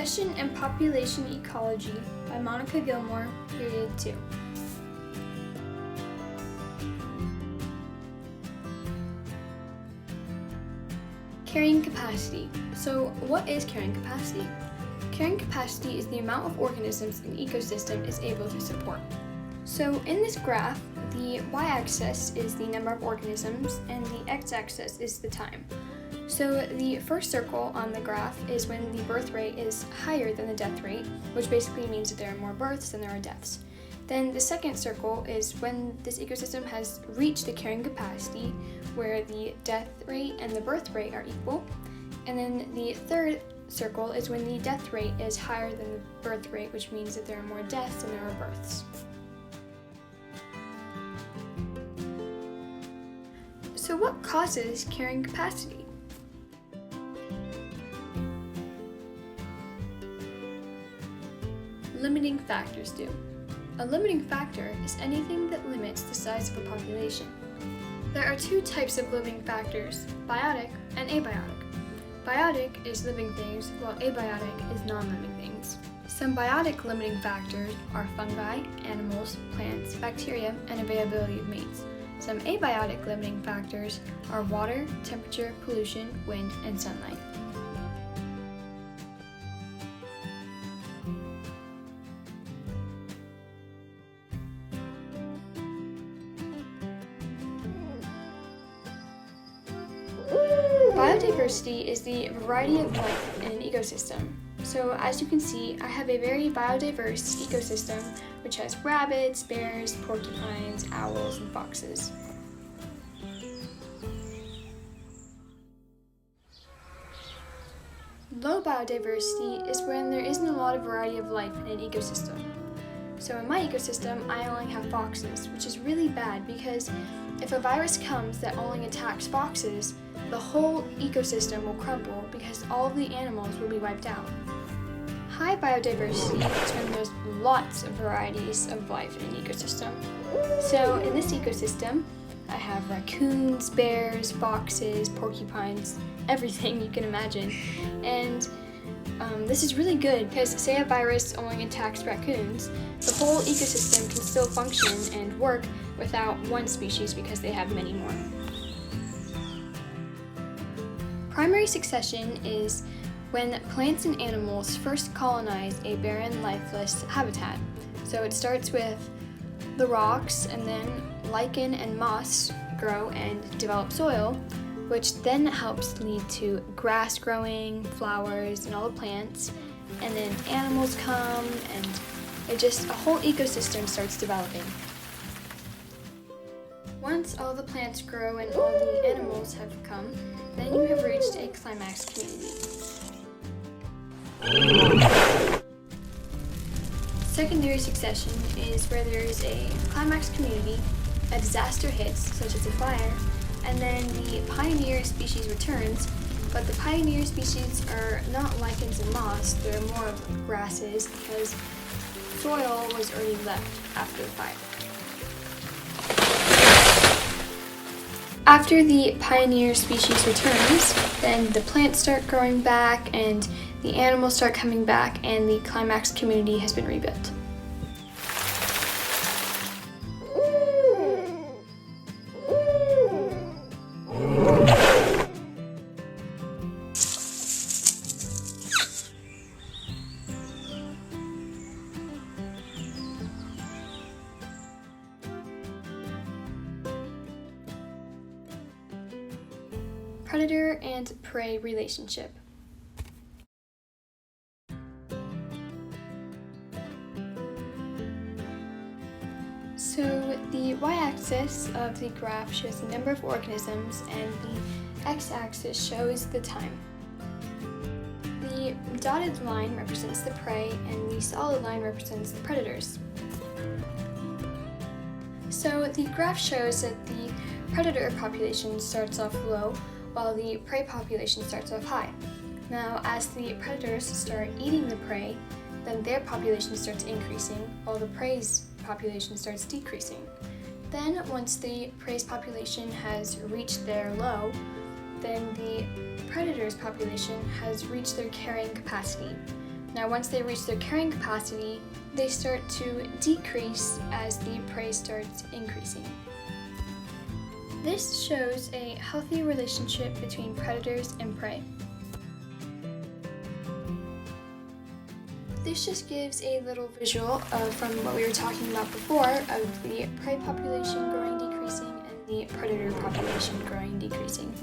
Nutrition and Population Ecology by Monica Gilmore, Period 2. Carrying capacity. So what is carrying capacity? Carrying capacity is the amount of organisms an ecosystem is able to support. So in this graph, the y-axis is the number of organisms and the x-axis is the time. So the first circle on the graph is when the birth rate is higher than the death rate, which basically means that there are more births than there are deaths. Then the second circle is when this ecosystem has reached the carrying capacity, where the death rate and the birth rate are equal. And then the third circle is when the death rate is higher than the birth rate, which means that there are more deaths than there are births. So what causes carrying capacity? Limiting factors do. A limiting factor is anything that limits the size of a population. There are two types of limiting factors, biotic and abiotic. Biotic is living things, while abiotic is non-living things. Some biotic limiting factors are fungi, animals, plants, bacteria, and availability of mates. Some abiotic limiting factors are water, temperature, pollution, wind, and sunlight. Biodiversity is the variety of life in an ecosystem. So as you can see, I have a very biodiverse ecosystem which has rabbits, bears, porcupines, owls, and foxes. Low biodiversity is when there isn't a lot of variety of life in an ecosystem. So in my ecosystem, I only have foxes, which is really bad because if a virus comes that only attacks foxes, the whole ecosystem will crumble because all of the animals will be wiped out. High biodiversity is when there's lots of varieties of life in an ecosystem. So in this ecosystem, I have raccoons, bears, foxes, porcupines, everything you can imagine. And this is really good because say a virus only attacks raccoons, the whole ecosystem can still function and work without one species because they have many more. Primary succession is when plants and animals first colonize a barren, lifeless habitat. So it starts with the rocks, and then lichen and moss grow and develop soil, which then helps lead to grass growing, flowers, and all the plants. And then animals come, and a whole ecosystem starts developing. Once all the plants grow and all the animals have come, then you have reached a climax community. Secondary succession is where there is a climax community, a disaster hits, such as a fire, and then the pioneer species returns, but the pioneer species are not lichens and moss, they're more of grasses because soil was already left after the fire. After the pioneer species returns, then the plants start growing back and the animals start coming back and the climax community has been rebuilt. Predator and prey relationship. So the y-axis of the graph shows the number of organisms and the x-axis shows the time. The dotted line represents the prey and the solid line represents the predators. So the graph shows that the predator population starts off low while the prey population starts off high. Now, as the predators start eating the prey, then their population starts increasing while the prey's population starts decreasing. Then, once the prey's population has reached their low, then the predator's population has reached their carrying capacity. Now, once they reach their carrying capacity, they start to decrease as the prey starts increasing. This shows a healthy relationship between predators and prey. This just gives a little visual from what we were talking about before of the prey population growing decreasing and the predator population growing decreasing.